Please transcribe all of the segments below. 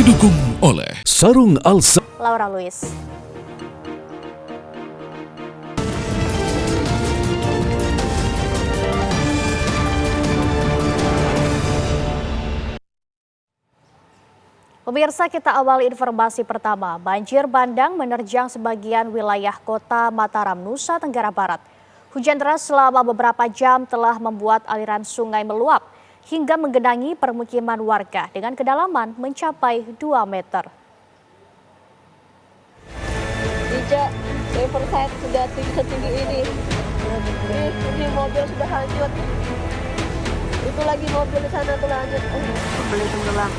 Didukung oleh Sarung Alsa. Laura Luis. Pemirsa, kita awali informasi pertama. Banjir bandang menerjang sebagian wilayah kota Mataram, Nusa Tenggara Barat. Hujan deras selama beberapa jam telah membuat aliran sungai meluap hingga menggenangi permukiman warga dengan kedalaman mencapai 2 meter. Tidak, Riverside sudah setinggi ini. Ini mobil sudah hanyut. Itu lagi mobil di sana tuh hanyut. Mobil tenggelam.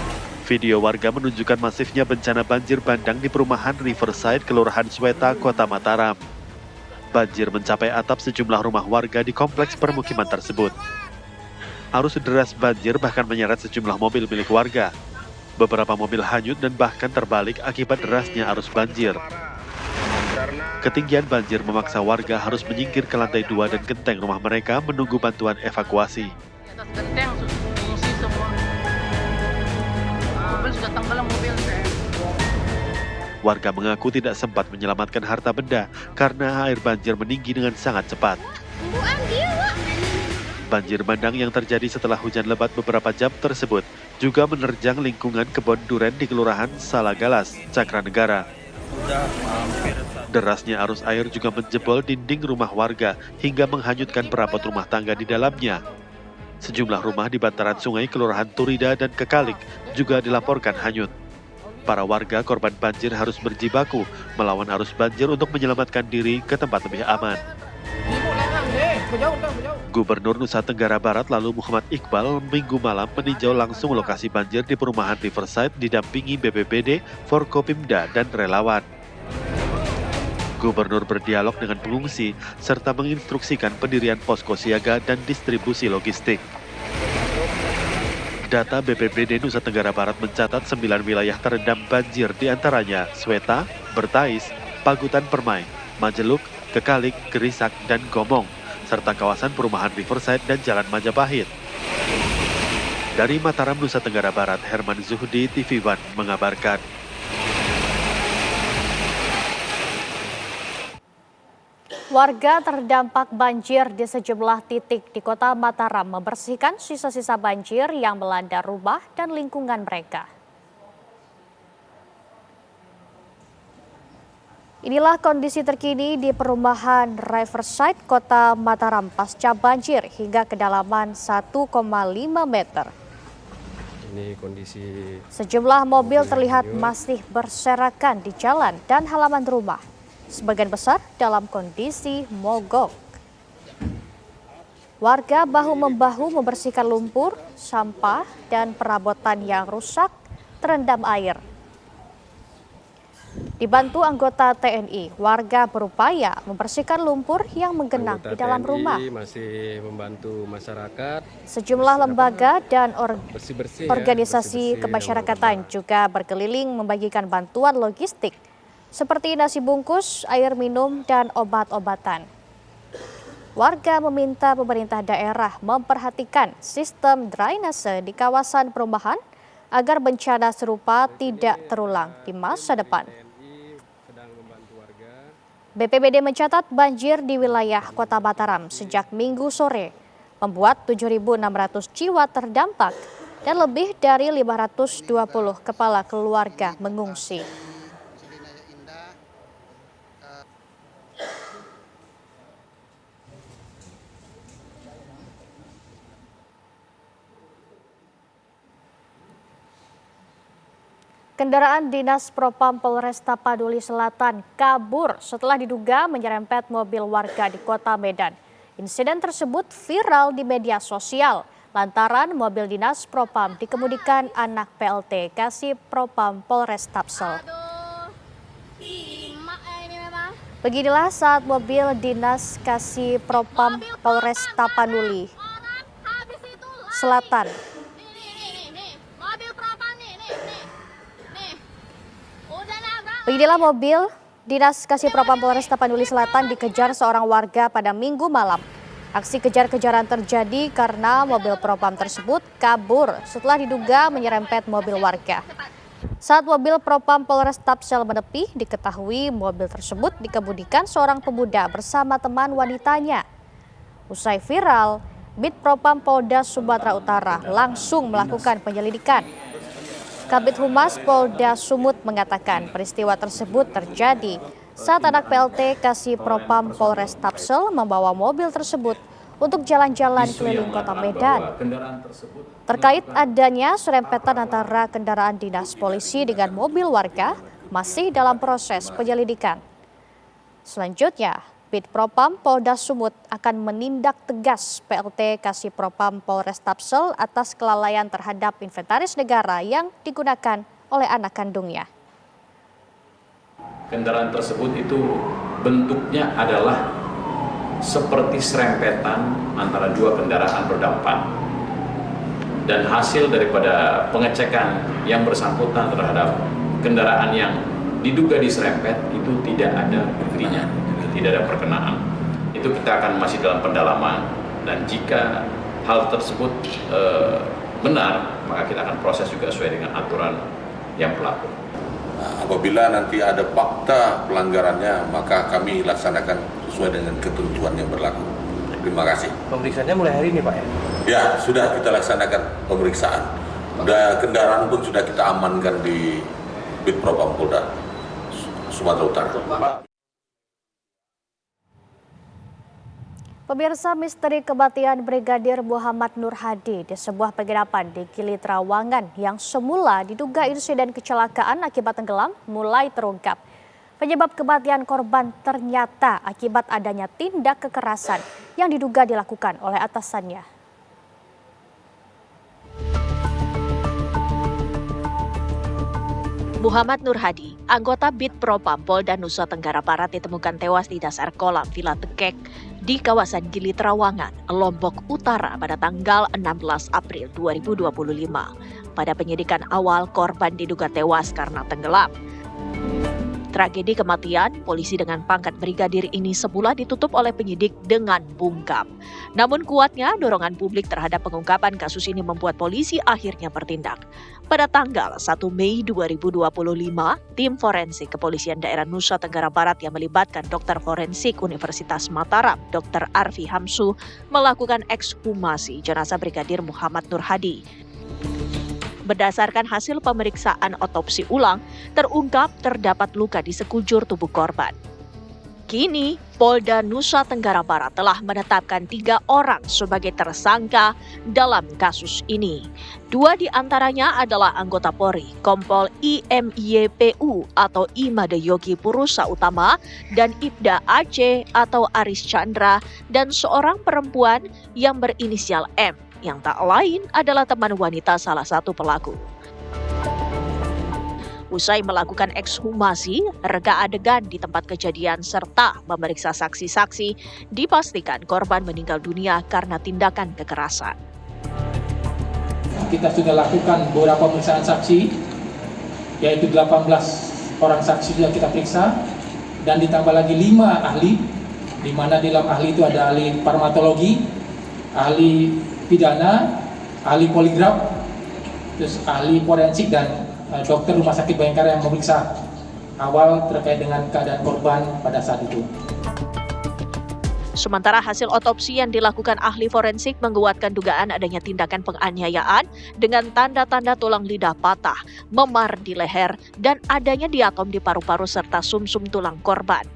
Video warga menunjukkan masifnya bencana banjir bandang di perumahan Riverside, Kelurahan Sweta, Kota Mataram. Banjir mencapai atap sejumlah rumah warga di kompleks permukiman tersebut. Arus deras banjir bahkan menyeret sejumlah mobil milik warga. Beberapa mobil hanyut dan bahkan terbalik akibat derasnya arus banjir. Ketinggian banjir memaksa warga harus menyingkir ke lantai 2 dan genteng rumah mereka menunggu bantuan evakuasi. Di atas genteng mengungsi semua. Mobil sudah tenggelam mobil. Warga mengaku tidak sempat menyelamatkan harta benda karena air banjir meninggi dengan sangat cepat. Banjir bandang yang terjadi setelah hujan lebat beberapa jam tersebut juga menerjang lingkungan kebun duren di Kelurahan Salagalas, Cakranegara. Derasnya arus air juga menjebol dinding rumah warga hingga menghanyutkan perabot rumah tangga di dalamnya. Sejumlah rumah di bantaran sungai Kelurahan Turida dan Kekalik juga dilaporkan hanyut. Para warga korban banjir harus berjibaku melawan arus banjir untuk menyelamatkan diri ke tempat lebih aman. Gubernur Nusa Tenggara Barat lalu Muhammad Iqbal Minggu malam meninjau langsung lokasi banjir di perumahan Riverside didampingi BPBD, Forkopimda, dan relawan. Gubernur berdialog dengan pengungsi serta menginstruksikan pendirian posko siaga dan distribusi logistik. Data BPBD Nusa Tenggara Barat mencatat 9 wilayah terendam banjir, diantaranya Sweta, Bertais, Pagutan Permai, Majeluk, Kekalik, Gerisak, dan Gomong, serta kawasan perumahan Riverside dan Jalan Majapahit. Dari Mataram, Nusa Tenggara Barat, Herman Zuhdi, TV One mengabarkan. Warga terdampak banjir di sejumlah titik di kota Mataram membersihkan sisa-sisa banjir yang melanda rumah dan lingkungan mereka. Inilah kondisi terkini di perumahan Riverside, Kota Mataram pasca banjir hingga kedalaman 1,5 meter. Ini kondisi sejumlah mobil terlihat masih berserakan di jalan dan halaman rumah. Sebagian besar dalam kondisi mogok. Warga bahu-membahu membersihkan lumpur, sampah, dan perabotan yang rusak terendam air. Dibantu anggota TNI, warga berupaya membersihkan lumpur yang menggenang di dalam rumah. Masih membantu masyarakat. Sejumlah lembaga dan bersih-bersih organisasi kemasyarakatan juga berkeliling membagikan bantuan logistik seperti nasi bungkus, air minum, dan obat-obatan. Warga meminta pemerintah daerah memperhatikan sistem drainase di kawasan perumahan agar bencana serupa tidak terulang di masa depan. BPBD mencatat banjir di wilayah Kota Mataram sejak Minggu sore membuat 7.600 jiwa terdampak dan lebih dari 520 kepala keluarga mengungsi. Kendaraan Dinas Propam Polresta Paduli Selatan kabur setelah diduga menyerempet mobil warga di Kota Medan. Insiden tersebut viral di media sosial lantaran mobil Dinas Propam dikemudikan anak PLT Kasih Propam Polrestabsel. Beginilah saat mobil Dinas Kasih Propam Polresta Paduli Selatan Beginilah mobil Dinas Kasih Propam Polresta Paduli Selatan dikejar seorang warga pada Minggu malam. Aksi kejar-kejaran terjadi karena mobil propam tersebut kabur setelah diduga menyerempet mobil warga. Saat mobil Propam Polres Tapsel menepi, diketahui mobil tersebut dikemudikan seorang pemuda bersama teman wanitanya. Usai viral, Bid Propam Polda Sumatera Utara langsung melakukan penyelidikan. Kabid Humas Polda Sumut mengatakan peristiwa tersebut terjadi saat anak PLT Kasih Propam Polres Tapsel membawa mobil tersebut untuk jalan-jalan keliling kota Medan. Terkait adanya serempetan antara kendaraan dinas polisi dengan mobil warga masih dalam proses penyelidikan. Selanjutnya, Bid Propam Polda Sumut akan menindak tegas PLT Kasih Propam Polres Tapsel atas kelalaian terhadap inventaris negara yang digunakan oleh anak kandungnya. Kendaraan tersebut itu bentuknya adalah seperti serempetan antara dua kendaraan roda 4. Dan hasil daripada pengecekan yang bersangkutan terhadap kendaraan yang diduga diserempet itu tidak ada buktinya, tidak ada perkenaan. Itu kita akan masih dalam pendalaman, dan jika hal tersebut benar, maka kita akan proses juga sesuai dengan aturan yang berlaku. Apabila nanti ada fakta pelanggarannya, maka kami laksanakan sesuai dengan ketentuan yang berlaku. Terima kasih. Pemeriksaannya mulai hari ini, Pak ya? Ya, sudah kita laksanakan pemeriksaan. Kendaraan pun sudah kita amankan di Bid Propam Polda Sumatera Utara. Pemirsa, misteri kematian Brigadir Muhammad Nur Hadi di sebuah penginapan di Gili Trawangan yang semula diduga insiden kecelakaan akibat tenggelam mulai terungkap. Penyebab kematian korban ternyata akibat adanya tindak kekerasan yang diduga dilakukan oleh atasannya. Muhammad Nur Hadi, anggota Bid Propam Polda Nusa Tenggara Barat, ditemukan tewas di dasar kolam Villa Tekek di kawasan Gili Trawangan, Lombok Utara pada tanggal 16 April 2025. Pada penyidikan awal, korban diduga tewas karena tenggelam. Tragedi kematian polisi dengan pangkat brigadir ini semula ditutup oleh penyidik dengan bungkam. Namun kuatnya dorongan publik terhadap pengungkapan kasus ini membuat polisi akhirnya bertindak. Pada tanggal 1 Mei 2025, tim forensik Kepolisian Daerah Nusa Tenggara Barat yang melibatkan dokter forensik Universitas Mataram, Dr. Arfi Hamsu, melakukan ekshumasi jenazah Brigadir Muhammad Nur Hadi. Berdasarkan hasil pemeriksaan otopsi ulang, terungkap terdapat luka di sekujur tubuh korban. Kini, Polda Nusa Tenggara Barat telah menetapkan 3 orang sebagai tersangka dalam kasus ini. 2 di antaranya adalah anggota Polri, Kompol IMYPU atau Imade Yogi Purusa Utama, dan Ibda Aceh atau Aris Chandra, dan seorang perempuan yang berinisial M, yang tak lain adalah teman wanita salah satu pelaku. Usai melakukan ekshumasi, reka adegan di tempat kejadian serta memeriksa saksi-saksi, dipastikan korban meninggal dunia karena tindakan kekerasan. Kita sudah lakukan beberapa pemeriksaan saksi, yaitu 18 orang saksi sudah kita periksa, dan ditambah lagi 5 ahli, di mana di dalam ahli itu ada ahli farmakologi, ahli pidana, ahli poligraf, terus ahli forensik, dan dokter rumah sakit Bayangkara yang memeriksa awal terkait dengan keadaan korban pada saat itu. Sementara hasil otopsi yang dilakukan ahli forensik menguatkan dugaan adanya tindakan penganiayaan dengan tanda-tanda tulang lidah patah, memar di leher, dan adanya diatom di paru-paru serta sumsum tulang korban.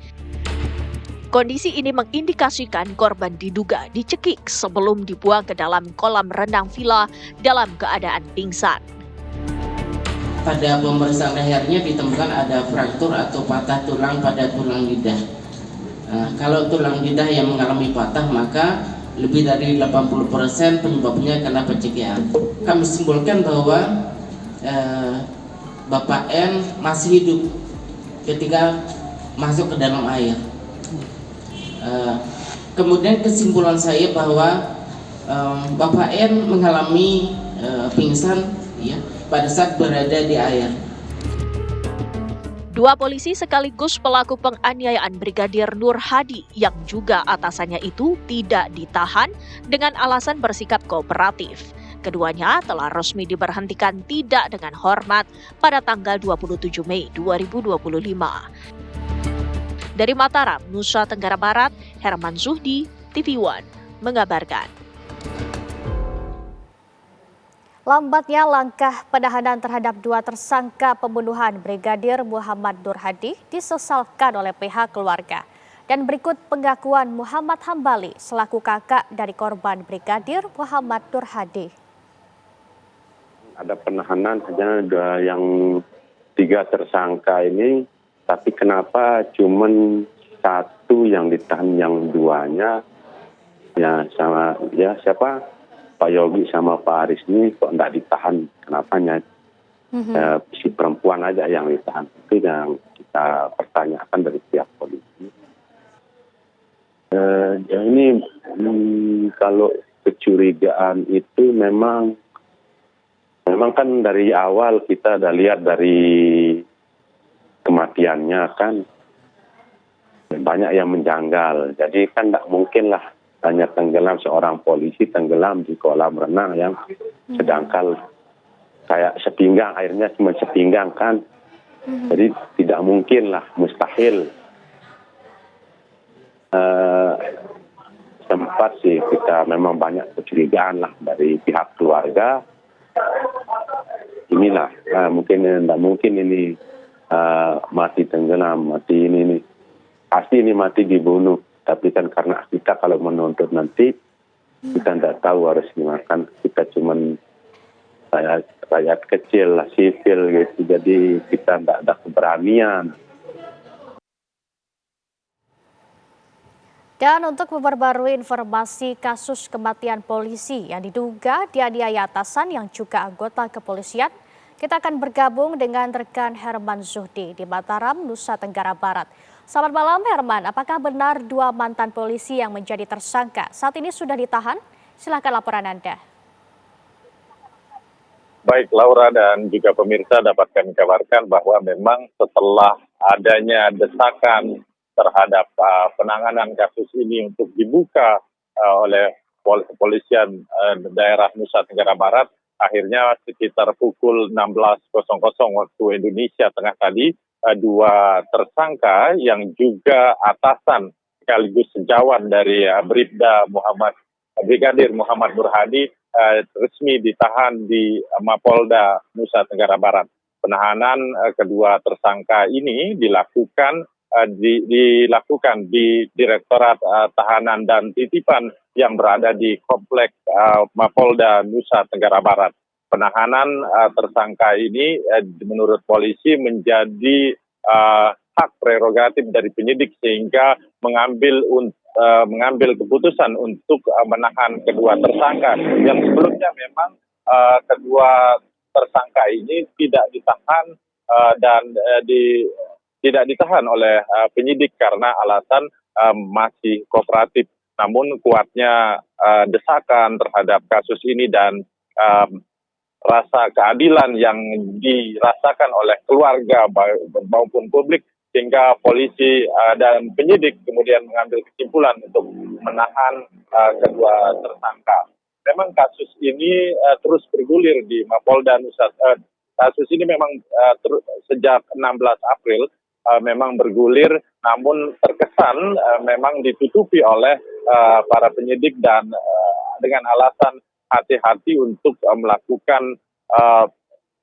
Kondisi ini mengindikasikan korban diduga dicekik sebelum dibuang ke dalam kolam renang villa dalam keadaan pingsan. Pada pemeriksaan lehernya ditemukan ada fraktur atau patah tulang pada tulang lidah. Kalau tulang lidah yang mengalami patah, maka lebih dari 80% penyebabnya karena pencegahan. Kami simpulkan bahwa Bapak N masih hidup ketika masuk ke dalam air. Kemudian kesimpulan saya bahwa Bapak N mengalami pingsan ya, pada saat berada di air. 2 polisi sekaligus pelaku penganiayaan Brigadir Nur Hadi yang juga atasannya itu tidak ditahan dengan alasan bersikap kooperatif. Keduanya telah resmi diberhentikan tidak dengan hormat pada tanggal 27 Mei 2025. Dari Mataram, Nusa Tenggara Barat, Herman Zuhdi, TV One, mengabarkan. Lambatnya langkah penahanan terhadap 2 tersangka pembunuhan Brigadir Muhammad Nur Hadi disesalkan oleh pihak keluarga. Dan berikut pengakuan Muhammad Hambali selaku kakak dari korban Brigadir Muhammad Nur Hadi. Ada penahanan hanya yang 3 tersangka ini, tapi kenapa cuman 1 yang ditahan, yang 2-nya ya sama ya siapa? Pak Yogi sama Pak Aris ini kok enggak ditahan, kenapanya? Si perempuan aja yang ditahan. Itu yang kita pertanyakan dari pihak polisi. Ya ini kalau kecurigaan itu memang kan dari awal kita udah lihat dari kematiannya kan banyak yang menjanggal. Jadi kan tidak mungkin lah hanya tenggelam, seorang polisi tenggelam di kolam renang yang sedangkan kayak sepinggang, airnya cuma sepinggang kan. Jadi tidak mungkin lah, mustahil. Sempat sih kita memang banyak kecurigaan lah dari pihak keluarga. Inilah tidak mungkin ini mati tenggelam, mati ini pasti ini mati dibunuh. Tapi kan karena kita kalau menuntut nanti kita tidak tahu harus dimakan, kita cuman rakyat kecil lah, sipil gitu, jadi kita tidak ada keberanian. Dan untuk memperbarui informasi kasus kematian polisi yang diduga dianiaya atasan yang juga anggota kepolisian, kita akan bergabung dengan rekan Herman Zuhdi di Mataram, Nusa Tenggara Barat. Selamat malam Herman, apakah benar 2 mantan polisi yang menjadi tersangka saat ini sudah ditahan? Silakan laporan Anda. Baik Laura dan juga pemirsa, dapat kami kabarkan bahwa memang setelah adanya desakan terhadap penanganan kasus ini untuk dibuka oleh kepolisian daerah Nusa Tenggara Barat, akhirnya sekitar pukul 16.00 waktu Indonesia Tengah tadi, 2 tersangka yang juga atasan sekaligus sejawat dari Brigadir Muhammad Nur Hadi resmi ditahan di Mapolda Nusa Tenggara Barat. Penahanan kedua tersangka ini dilakukan di Direktorat Tahanan dan Titipan yang berada di Kompleks Mapolda Nusa Tenggara Barat. Penahanan tersangka ini menurut polisi menjadi hak prerogatif dari penyidik sehingga mengambil keputusan untuk menahan kedua tersangka. Yang sebelumnya memang kedua tersangka ini tidak ditahan tidak ditahan oleh penyidik karena alasan masih kooperatif. Namun kuatnya desakan terhadap kasus ini dan rasa keadilan yang dirasakan oleh keluarga maupun publik sehingga polisi dan penyidik kemudian mengambil kesimpulan untuk menahan kedua tersangka. Memang kasus ini terus bergulir di Mapolda Nusa. Kasus ini memang sejak 16 April memang bergulir, namun terkesan memang ditutupi oleh para penyidik dan dengan alasan hati-hati untuk melakukan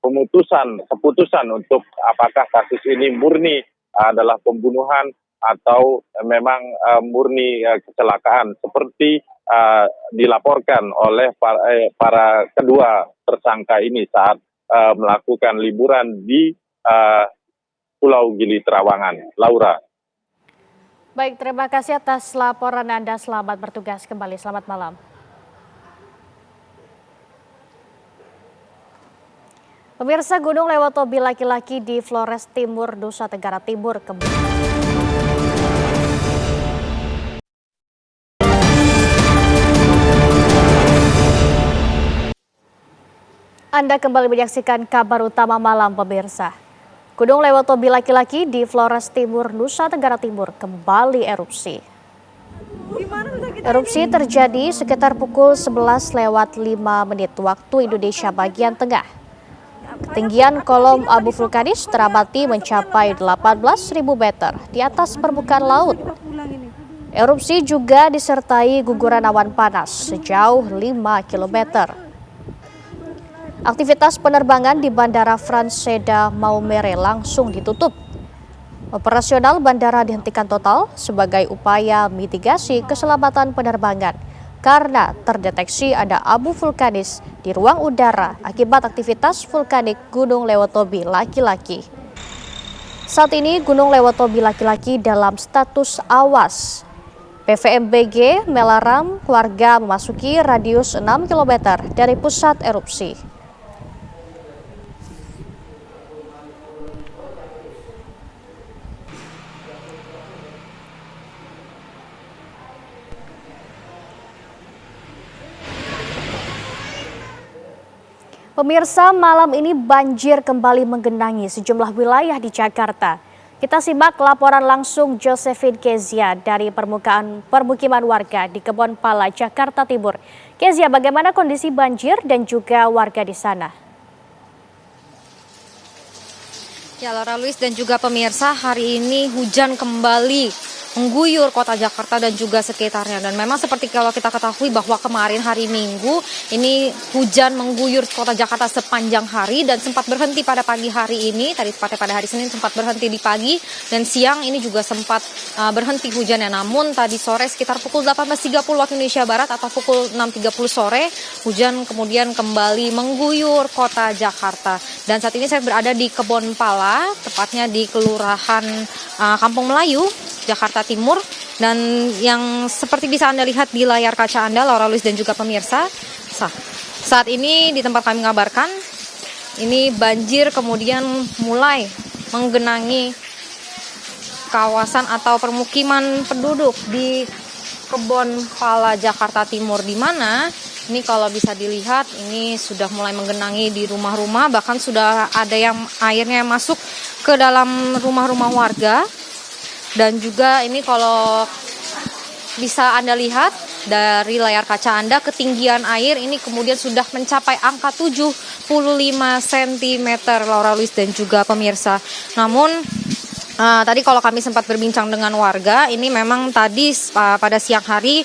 keputusan untuk apakah kasus ini murni adalah pembunuhan atau memang murni kecelakaan seperti dilaporkan oleh para kedua tersangka ini saat melakukan liburan di Pulau Gili Trawangan. Laura. Baik, terima kasih atas laporan Anda. Selamat bertugas kembali. Selamat malam. Pemirsa, Gunung Lewotobi laki-laki di Flores Timur, Nusa Tenggara Timur Anda kembali menyaksikan kabar utama malam pemirsa. Gunung Lewotobi laki-laki di Flores Timur, Nusa Tenggara Timur kembali erupsi. Erupsi terjadi sekitar pukul 11 lewat 5 menit waktu Indonesia bagian tengah. Ketinggian kolom abu vulkanis teramati mencapai 18.000 meter di atas permukaan laut. Erupsi juga disertai guguran awan panas sejauh 5 km. Aktivitas penerbangan di Bandara Frans Seda Maumere langsung ditutup. Operasional bandara dihentikan total sebagai upaya mitigasi keselamatan penerbangan karena terdeteksi ada abu vulkanis di ruang udara akibat aktivitas vulkanik Gunung Lewotobi laki-laki. Saat ini Gunung Lewotobi laki-laki dalam status awas. PVMBG melarang warga memasuki radius 6 km dari pusat erupsi. Pemirsa, malam ini banjir kembali menggenangi sejumlah wilayah di Jakarta. Kita simak laporan langsung Josephine Kezia dari permukiman warga di Kebon Pala, Jakarta Timur. Kezia, bagaimana kondisi banjir dan juga warga di sana? Ya, Laura Luis dan juga pemirsa, hari ini hujan kembali mengguyur kota Jakarta dan juga sekitarnya. Dan memang seperti kalau kita ketahui bahwa kemarin hari Minggu ini hujan mengguyur kota Jakarta sepanjang hari dan sempat berhenti pada pagi hari ini. Tadi tepatnya pada hari Senin sempat berhenti di pagi dan siang ini juga sempat berhenti hujannya. Namun tadi sore sekitar pukul 18.30 waktu Indonesia Barat atau pukul 6.30 sore hujan kemudian kembali mengguyur kota Jakarta. Dan saat ini saya berada di Kebon Pala, tepatnya di Kelurahan Kampung Melayu, Jakarta Timur, dan yang seperti bisa Anda lihat di layar kaca Anda, Laura Luis dan juga pemirsa, saat ini di tempat kami mengabarkan, ini banjir kemudian mulai menggenangi kawasan atau permukiman penduduk di Kebon Pala, Jakarta Timur, di mana ini kalau bisa dilihat ini sudah mulai menggenangi di rumah-rumah, bahkan sudah ada yang airnya masuk ke dalam rumah-rumah warga. Dan juga ini kalau bisa Anda lihat dari layar kaca Anda, ketinggian air ini kemudian sudah mencapai angka 75 cm, Laura Luis dan juga pemirsa. Namun tadi kalau kami sempat berbincang dengan warga, ini memang tadi pada siang hari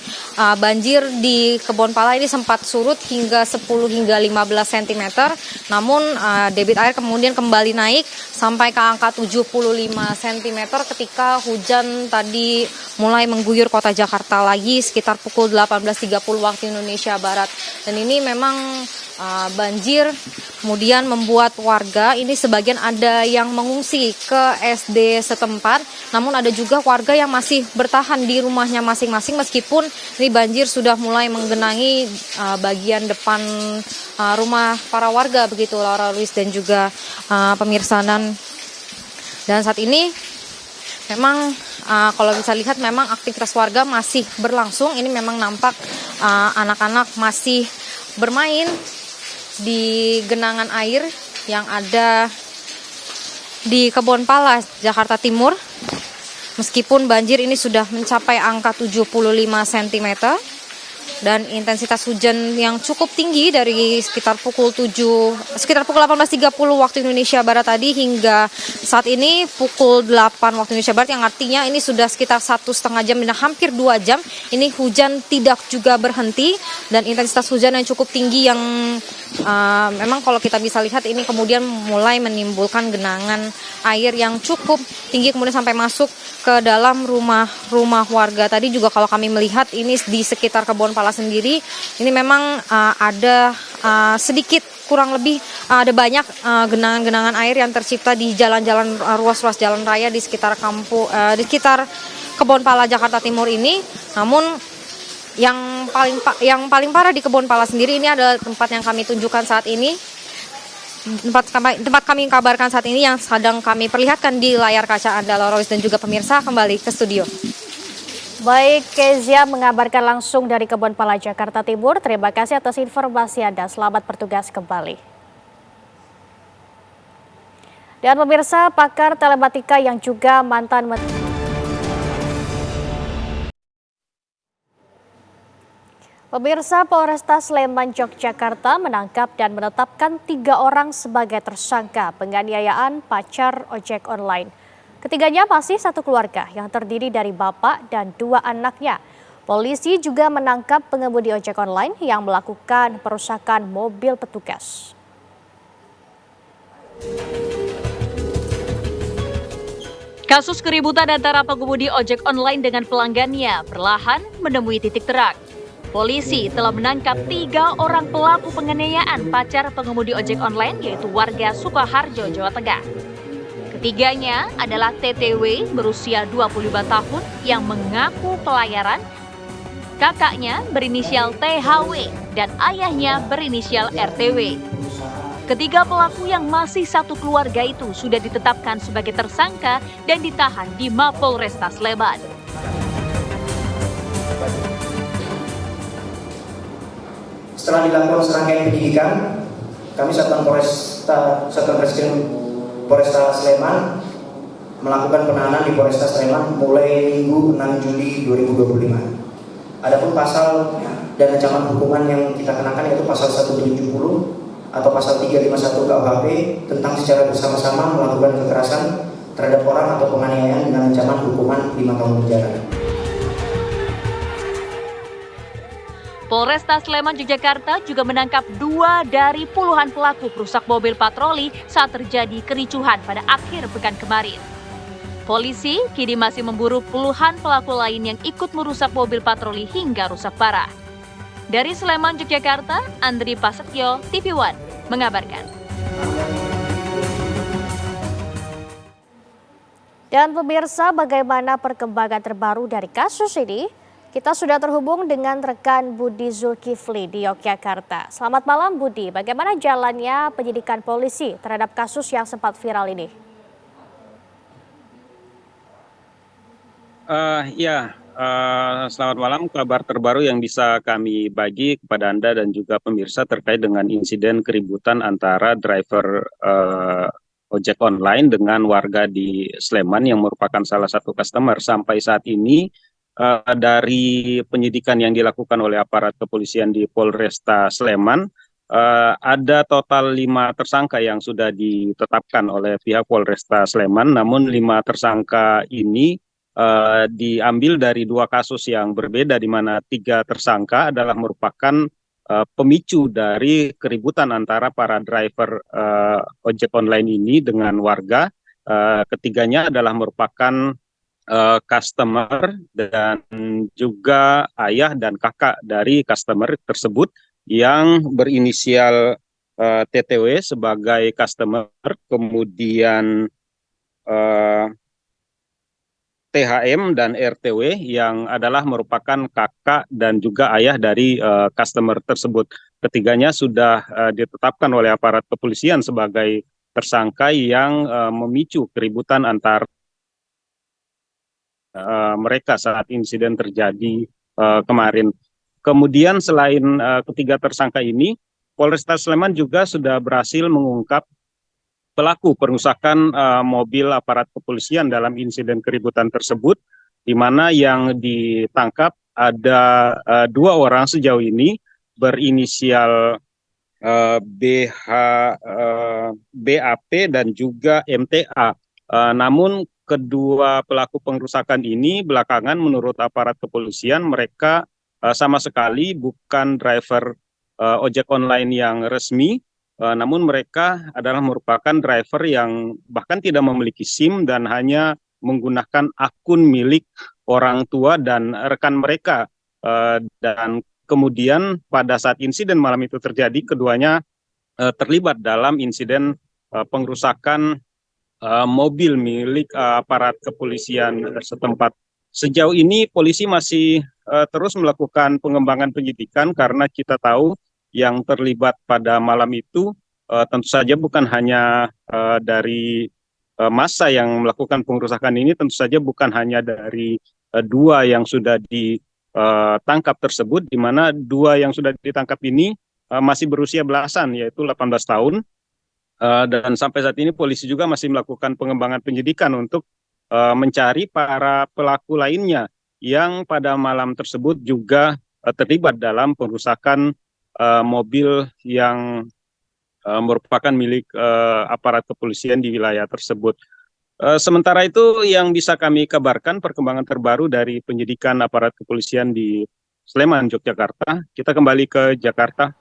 banjir di Kebon Pala ini sempat surut hingga 10 hingga 15 cm. Namun debit air kemudian kembali naik sampai ke angka 75 cm ketika hujan tadi mulai mengguyur kota Jakarta lagi sekitar pukul 18.30 waktu Indonesia Barat. Dan ini memang banjir kemudian membuat warga ini sebagian ada yang mengungsi ke SD setempat, namun ada juga warga yang masih bertahan di rumahnya masing-masing meskipun ini banjir sudah mulai menggenangi bagian depan rumah para warga, begitu Laura Luis dan juga pemirsa. Dan saat ini memang kalau bisa lihat memang aktivitas warga masih berlangsung. Ini memang nampak anak-anak masih bermain di genangan air yang ada di Kebon Pala, Jakarta Timur. Meskipun banjir ini sudah mencapai angka 75 cm dan intensitas hujan yang cukup tinggi dari sekitar pukul 18.30 waktu Indonesia Barat tadi hingga saat ini pukul 8 waktu Indonesia Barat, yang artinya ini sudah sekitar 1,5 jam dan hampir 2 jam ini hujan tidak juga berhenti, dan intensitas hujan yang cukup tinggi yang memang kalau kita bisa lihat ini kemudian mulai menimbulkan genangan air yang cukup tinggi kemudian sampai masuk ke dalam rumah warga. Tadi juga kalau kami melihat ini di sekitar Kebon Pala sendiri ini memang ada sedikit kurang lebih ada banyak genangan-genangan air yang tercipta di jalan-jalan ruas-ruas jalan raya di sekitar di sekitar Kebon Pala, Jakarta Timur ini. Namun yang paling parah di Kebon Pala sendiri ini adalah tempat yang kami tunjukkan saat ini. Tempat kami kabarkan saat ini yang sedang kami perlihatkan di layar kaca Anda, Laura Luis dan juga pemirsa. Kembali ke studio. Baik, Kezia mengabarkan langsung dari Kebon Pala, Jakarta Timur. Terima kasih atas informasi Anda. Selamat bertugas kembali. Dan pemirsa, pakar telematika yang juga mantan Pemirsa, Polresta Sleman, Yogyakarta menangkap dan menetapkan 3 orang sebagai tersangka penganiayaan pacar ojek online. Ketiganya masih satu keluarga yang terdiri dari bapak dan 2 anaknya. Polisi juga menangkap pengemudi ojek online yang melakukan perusakan mobil petugas. Kasus keributan antara pengemudi ojek online dengan pelanggannya perlahan menemui titik terang. Polisi telah menangkap 3 orang pelaku penganiayaan pacar pengemudi ojek online yaitu warga Sukoharjo, Jawa Tengah. Ketiganya adalah TTW berusia 25 tahun yang mengaku pelayaran, kakaknya berinisial THW dan ayahnya berinisial RTW. Ketiga pelaku yang masih satu keluarga itu sudah ditetapkan sebagai tersangka dan ditahan di Mapolresta Sleman. Setelah dilakukan serangkaian penyidikan, kami Satuan Reskrim Polresta Sleman melakukan penahanan di Polresta Sleman mulai Minggu 6 Juli 2025. Adapun pasal dan ancaman hukuman yang kita kenakan yaitu pasal 170 atau pasal 351 KUHP tentang secara bersama-sama melakukan kekerasan terhadap orang atau penganiayaan dengan ancaman hukuman 5 tahun penjara. Polresta Sleman, Yogyakarta juga menangkap 2 dari puluhan pelaku perusak mobil patroli saat terjadi kericuhan pada akhir pekan kemarin. Polisi kini masih memburu puluhan pelaku lain yang ikut merusak mobil patroli hingga rusak parah. Dari Sleman, Yogyakarta, Andri Prasetyo, TV One, mengabarkan. Dan pemirsa, bagaimana perkembangan terbaru dari kasus ini? Kita sudah terhubung dengan rekan Budi Zulkifli di Yogyakarta. Selamat malam Budi, bagaimana jalannya penyidikan polisi terhadap kasus yang sempat viral ini? Selamat malam. Kabar terbaru yang bisa kami bagi kepada Anda dan juga pemirsa terkait dengan insiden keributan antara driver ojek online dengan warga di Sleman yang merupakan salah satu customer. Sampai saat ini dari penyidikan yang dilakukan oleh aparat kepolisian di Polresta Sleman, ada total 5 tersangka yang sudah ditetapkan oleh pihak Polresta Sleman. Namun 5 tersangka ini diambil dari 2 kasus yang berbeda, di mana 3 tersangka adalah merupakan pemicu dari keributan antara para driver ojek online ini dengan warga. Ketiganya adalah merupakan customer dan juga ayah dan kakak dari customer tersebut yang berinisial TTW sebagai customer, kemudian THM dan RTW yang adalah merupakan kakak dan juga ayah dari customer tersebut. Ketiganya sudah ditetapkan oleh aparat kepolisian sebagai tersangka yang memicu keributan antar mereka saat insiden terjadi kemarin. Kemudian selain ketiga tersangka ini, Polresta Sleman juga sudah berhasil mengungkap pelaku perusakan mobil aparat kepolisian dalam insiden keributan tersebut, di mana yang ditangkap ada 2 orang sejauh ini berinisial BAP dan juga MTA. Namun kedua pelaku pengerusakan ini belakangan menurut aparat kepolisian mereka sama sekali bukan driver ojek online yang resmi, namun mereka adalah merupakan driver yang bahkan tidak memiliki SIM dan hanya menggunakan akun milik orang tua dan rekan mereka. Dan kemudian pada saat insiden malam itu terjadi, keduanya terlibat dalam insiden pengerusakan mobil milik aparat kepolisian setempat. Sejauh ini polisi masih terus melakukan pengembangan penyidikan karena kita tahu yang terlibat pada malam itu tentu saja bukan hanya dari massa yang melakukan pengerusakan ini, tentu saja bukan hanya dari 2 yang sudah ditangkap tersebut, di mana 2 yang sudah ditangkap ini masih berusia belasan, yaitu 18 tahun. Dan sampai saat ini polisi juga masih melakukan pengembangan penyidikan untuk mencari para pelaku lainnya yang pada malam tersebut juga terlibat dalam perusakan mobil yang merupakan milik aparat kepolisian di wilayah tersebut. Sementara itu yang bisa kami kabarkan perkembangan terbaru dari penyidikan aparat kepolisian di Sleman, Yogyakarta. Kita kembali ke Jakarta.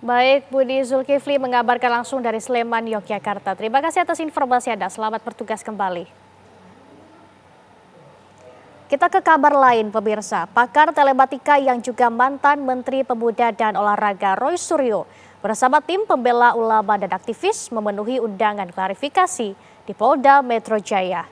Baik, Budi Zulkifli mengabarkan langsung dari Sleman, Yogyakarta. Terima kasih atas informasi Anda. Selamat bertugas kembali. Kita ke kabar lain, pemirsa. Pakar telematika yang juga mantan Menteri Pemuda dan Olahraga Roy Suryo bersama tim pembela ulama dan aktivis memenuhi undangan klarifikasi di Polda Metro Jaya.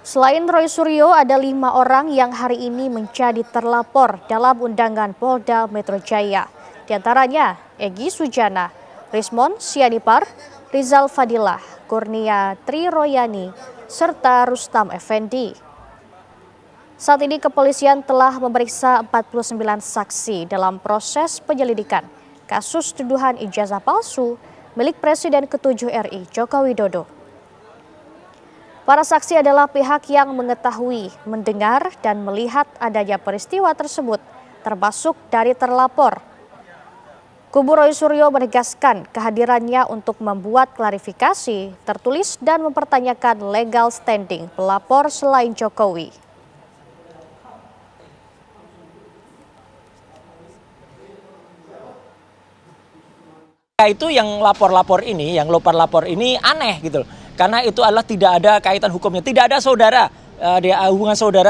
Selain Roy Suryo, ada 5 orang yang hari ini menjadi terlapor dalam undangan Polda Metro Jaya. Di antaranya Egy Sujana, Rismon Sianipar, Rizal Fadilah, Kurnia Triroyani, serta Rustam Effendi. Saat ini kepolisian telah memeriksa 49 saksi dalam proses penyelidikan kasus tuduhan ijazah palsu milik Presiden ke-7 RI Joko Widodo. Para saksi adalah pihak yang mengetahui, mendengar, dan melihat adanya peristiwa tersebut, termasuk dari terlapor. Kubu Roy Suryo menegaskan kehadirannya untuk membuat klarifikasi tertulis dan mempertanyakan legal standing pelapor selain Jokowi. Itu yang lapor-lapor ini, yang lapor-lapor ini aneh gitu loh. Karena itu adalah tidak ada kaitan hukumnya, tidak ada saudara,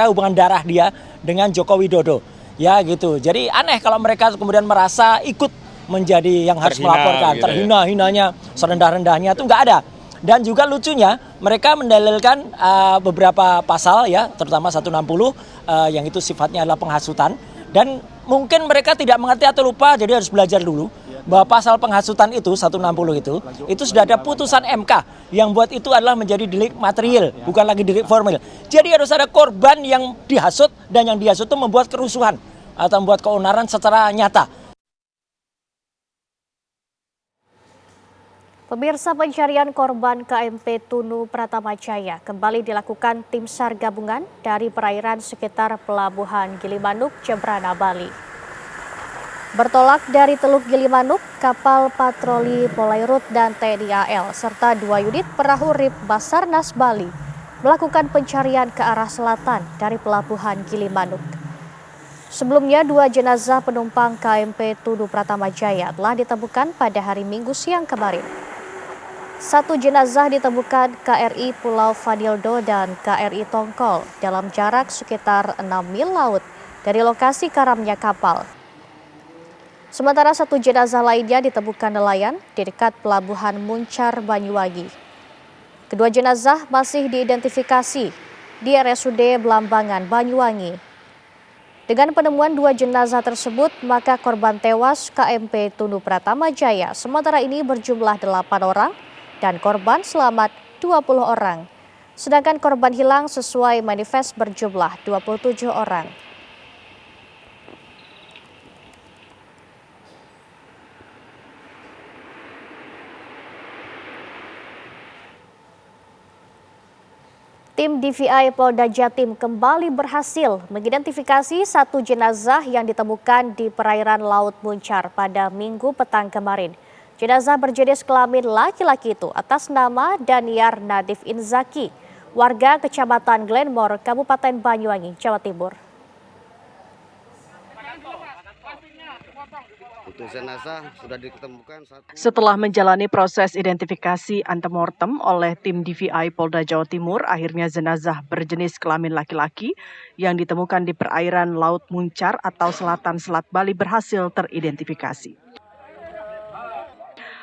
hubungan darah dia dengan Joko Widodo. Ya gitu. Jadi aneh kalau mereka kemudian merasa ikut menjadi yang harus melaporkan, gitu terhina-hinanya, serendah-rendahnya itu nggak ada. Dan juga lucunya mereka mendalilkan beberapa pasal ya, terutama 160 yang itu sifatnya adalah penghasutan. Dan mungkin mereka tidak mengerti atau lupa, jadi harus belajar dulu bahwa pasal penghasutan itu 160 itu sudah ada putusan MK yang buat itu adalah menjadi delik material, bukan lagi delik formil. Jadi harus ada korban yang dihasut dan yang dihasut itu membuat kerusuhan atau membuat keonaran secara nyata. Pemirsa, pencarian korban KMP Tunu Pratama Jaya kembali dilakukan tim SAR gabungan dari perairan sekitar Pelabuhan Gilimanuk, Jembrana, Bali. Bertolak dari Teluk Gilimanuk, kapal patroli Polairut dan TNI AL serta 2 unit perahu RIP Basarnas Bali melakukan pencarian ke arah selatan dari Pelabuhan Gilimanuk. Sebelumnya 2 jenazah penumpang KMP Tunu Pratama Jaya telah ditemukan pada hari Minggu siang kemarin. 1 jenazah ditemukan KRI Pulau Fadildo dan KRI Tongkol dalam jarak sekitar 6 mil laut dari lokasi karamnya kapal. Sementara 1 jenazah lainnya ditemukan nelayan di dekat Pelabuhan Muncar, Banyuwangi. Kedua jenazah masih diidentifikasi di RSUD Blambangan, Banyuwangi. Dengan penemuan 2 jenazah tersebut, maka korban tewas KMP Tunu Pratama Jaya sementara ini berjumlah 8 orang dan korban selamat 20 orang. Sedangkan korban hilang sesuai manifest berjumlah 27 orang. Tim DVI Polda Jatim kembali berhasil mengidentifikasi 1 jenazah yang ditemukan di perairan Laut Muncar pada Minggu petang kemarin. Jenazah berjenis kelamin laki-laki itu atas nama Daniar Nadif Inzaki, warga Kecamatan Glenmore, Kabupaten Banyuwangi, Jawa Timur. Setelah menjalani proses identifikasi antemortem oleh tim DVI Polda Jawa Timur, akhirnya jenazah berjenis kelamin laki-laki yang ditemukan di perairan Laut Muncar atau selatan Selat Bali berhasil teridentifikasi.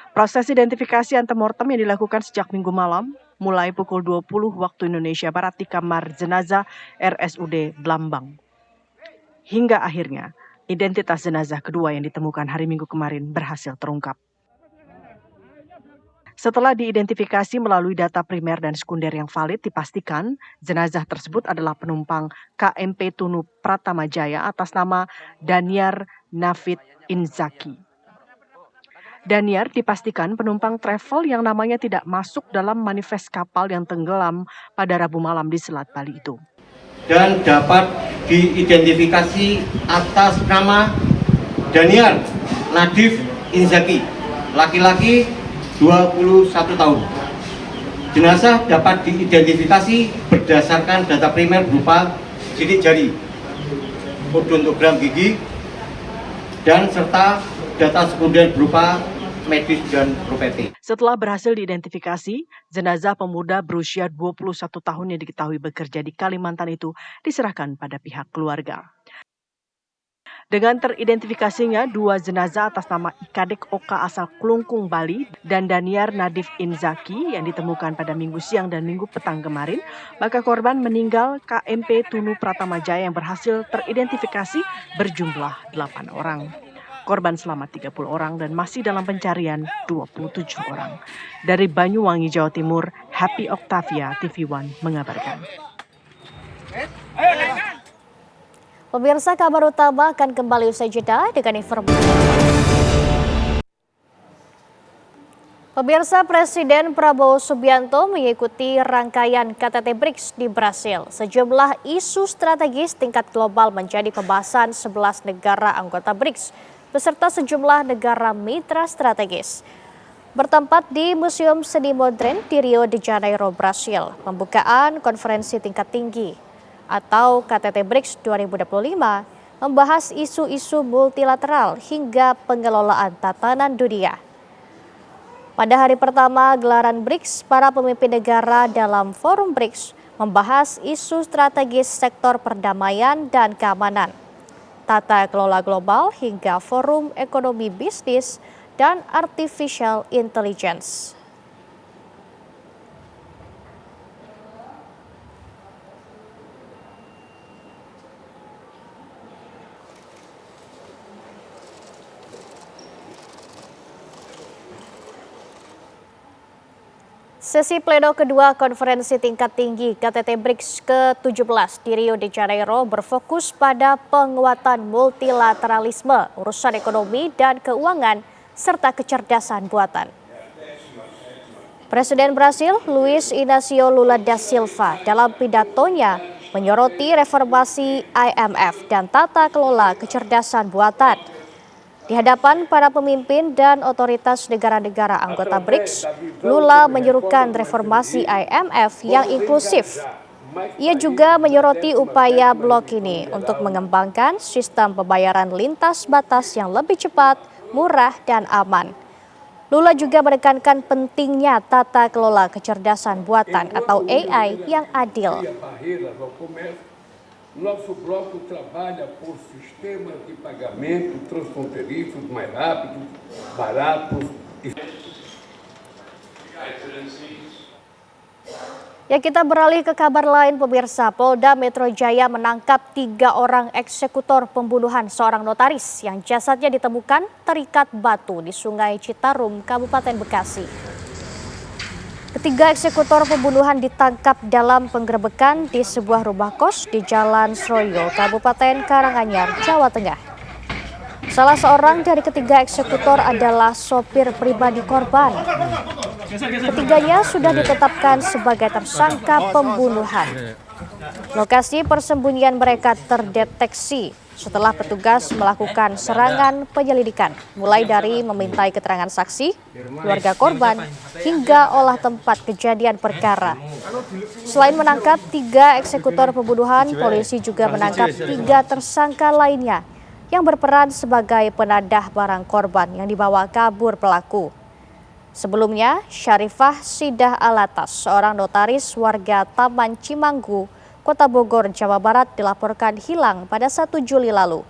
Proses identifikasi antemortem yang dilakukan sejak Minggu malam, mulai pukul 20 waktu Indonesia Barat di kamar jenazah RSUD Blambang. Hingga akhirnya, identitas jenazah kedua yang ditemukan hari Minggu kemarin berhasil terungkap. Setelah diidentifikasi melalui data primer dan sekunder yang valid, dipastikan jenazah tersebut adalah penumpang KMP Tunu Pratama Jaya atas nama Daniar Nadif Inzaki. Daniar dipastikan penumpang travel yang namanya tidak masuk dalam manifest kapal yang tenggelam pada Rabu malam di Selat Bali itu. dan dapat diidentifikasi atas nama Daniar Nadif Inzaki, laki-laki 21 tahun. Jenazah dapat diidentifikasi berdasarkan data primer berupa sidik jari, odontogram gigi, dan serta data sekunder berupa medis dan propetik. Setelah berhasil diidentifikasi, jenazah pemuda berusia 21 tahun yang diketahui bekerja di Kalimantan itu diserahkan pada pihak keluarga. Dengan teridentifikasinya, 2 jenazah atas nama Ikadek Oka asal Klungkung, Bali, dan Daniar Nadif Inzaki yang ditemukan pada Minggu siang dan Minggu petang kemarin, maka korban meninggal KMP Tunu Pratama Jaya yang berhasil teridentifikasi berjumlah 8 orang. Korban selamat 30 orang dan masih dalam pencarian 27 orang. Dari Banyuwangi, Jawa Timur, Happy Octavia, TV One mengabarkan. Pemirsa, kabar utama akan kembali usai jeda dengan informasi. Pemirsa, Presiden Prabowo Subianto mengikuti rangkaian KTT BRICS di Brasil. Sejumlah isu strategis tingkat global menjadi pembahasan 11 negara anggota BRICS beserta sejumlah negara mitra strategis. Bertempat di Museum Seni Modern di Rio de Janeiro, Brasil, pembukaan konferensi tingkat tinggi atau KTT BRICS 2025 membahas isu-isu multilateral hingga pengelolaan tatanan dunia. Pada hari pertama gelaran BRICS, para pemimpin negara dalam forum BRICS membahas isu strategis sektor perdamaian dan keamanan, tata kelola global hingga forum ekonomi bisnis dan artificial intelligence. Sesi pleno kedua konferensi tingkat tinggi KTT BRICS ke-17 di Rio de Janeiro berfokus pada penguatan multilateralisme, urusan ekonomi dan keuangan, serta kecerdasan buatan. Presiden Brasil, Luiz Inácio Lula da Silva, dalam pidatonya menyoroti reformasi IMF dan tata kelola kecerdasan buatan. Di hadapan para pemimpin dan otoritas negara-negara anggota BRICS, Lula menyerukan reformasi IMF yang inklusif. Ia juga menyoroti upaya blok ini untuk mengembangkan sistem pembayaran lintas batas yang lebih cepat, murah, dan aman. Lula juga menekankan pentingnya tata kelola kecerdasan buatan atau AI yang adil. Nosso bloco trabalha por sistemas de pagamento transfronteiriços mais rápidos, baratos. Ya, kita beralih ke kabar lain, pemirsa. Polda Metro Jaya menangkap 3 orang eksekutor pembunuhan seorang notaris yang jasadnya ditemukan terikat batu di Sungai Citarum, Kabupaten Bekasi. Ketiga eksekutor pembunuhan ditangkap dalam penggerebekan di sebuah rumah kos di Jalan Sroyo, Kabupaten Karanganyar, Jawa Tengah. Salah seorang dari ketiga eksekutor adalah sopir pribadi korban. Ketiganya sudah ditetapkan sebagai tersangka pembunuhan. Lokasi persembunyian mereka terdeteksi setelah petugas melakukan serangan penyelidikan, mulai dari memintai keterangan saksi, keluarga korban, hingga olah tempat kejadian perkara. Selain menangkap 3 eksekutor pembunuhan, polisi juga menangkap 3 tersangka lainnya yang berperan sebagai penadah barang korban yang dibawa kabur pelaku. Sebelumnya, Syarifah Sidah Alatas, seorang notaris warga Taman Cimanggu, Kota Bogor, Jawa Barat, dilaporkan hilang pada 1 Juli lalu.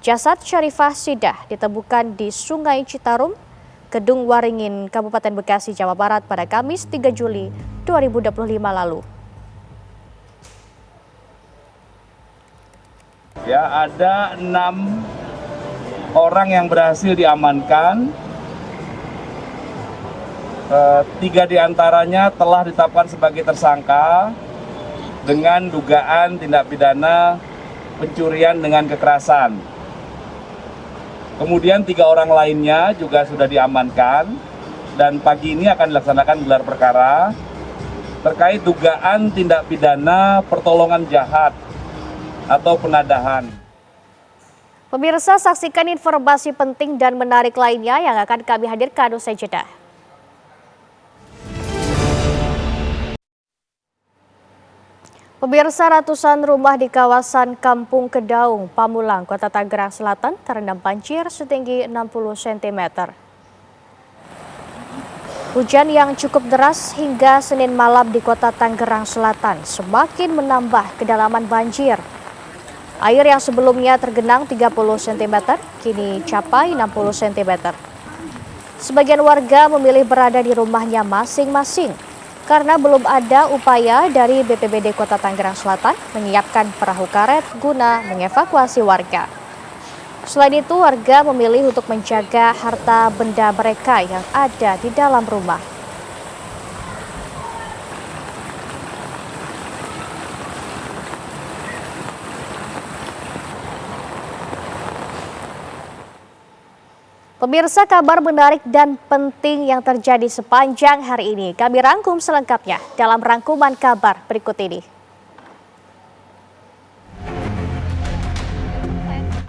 Jasad Syarifah Sidah ditemukan di Sungai Citarum, Kedung Waringin, Kabupaten Bekasi, Jawa Barat pada Kamis 3 Juli 2025 lalu. Ya, ada 6 orang yang berhasil diamankan. 3 diantaranya telah ditetapkan sebagai tersangka dengan dugaan tindak pidana pencurian dengan kekerasan. Kemudian 3 orang lainnya juga sudah diamankan dan pagi ini akan dilaksanakan gelar perkara terkait dugaan tindak pidana pertolongan jahat atau penadahan. Pemirsa, saksikan informasi penting dan menarik lainnya yang akan kami hadirkan usai jeda. Pemirsa, ratusan rumah di kawasan Kampung Kedaung, Pamulang, Kota Tangerang Selatan terendam banjir setinggi 60 cm. Hujan yang cukup deras hingga Senin malam di Kota Tangerang Selatan semakin menambah kedalaman banjir. Air yang sebelumnya tergenang 30 cm kini capai 60 cm. Sebagian warga memilih berada di rumahnya masing-masing karena belum ada upaya dari BPBD Kota Tangerang Selatan menyiapkan perahu karet guna mengevakuasi warga. Selain itu, warga memilih untuk menjaga harta benda mereka yang ada di dalam rumah. Pemirsa, kabar menarik dan penting yang terjadi sepanjang hari ini kami rangkum selengkapnya dalam rangkuman kabar berikut ini.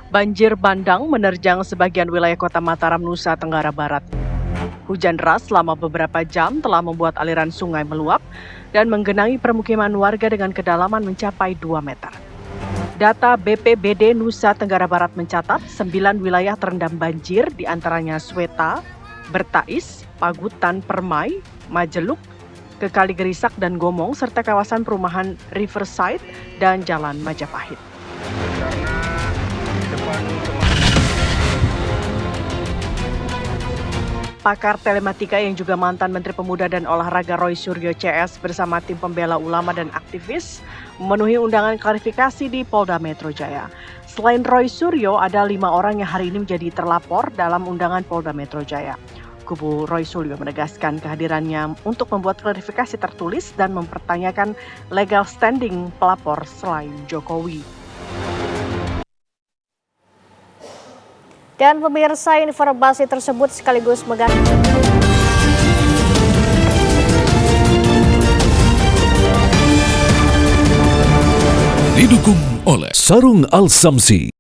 Banjir bandang menerjang sebagian wilayah Kota Mataram, Nusa Tenggara Barat. Hujan deras selama beberapa jam telah membuat aliran sungai meluap dan menggenangi permukiman warga dengan kedalaman mencapai 2 meter. Data BPBD Nusa Tenggara Barat mencatat 9 wilayah terendam banjir, diantaranya Sweta, Bertais, Pagutan Permai, Majeluk, Kekaligerisak dan Gomong, serta kawasan perumahan Riverside dan Jalan Majapahit. Pakar telematika yang juga mantan Menteri Pemuda dan Olahraga Roy Suryo CS bersama tim pembela ulama dan aktivis memenuhi undangan klarifikasi di Polda Metro Jaya. Selain Roy Suryo, ada 5 orang yang hari ini menjadi terlapor dalam undangan Polda Metro Jaya. Kubu Roy Suryo menegaskan kehadirannya untuk membuat klarifikasi tertulis dan mempertanyakan legal standing pelapor selain Jokowi. Dan pemirsa, informasi tersebut sekaligus didukung oleh Sarung Al Samsi.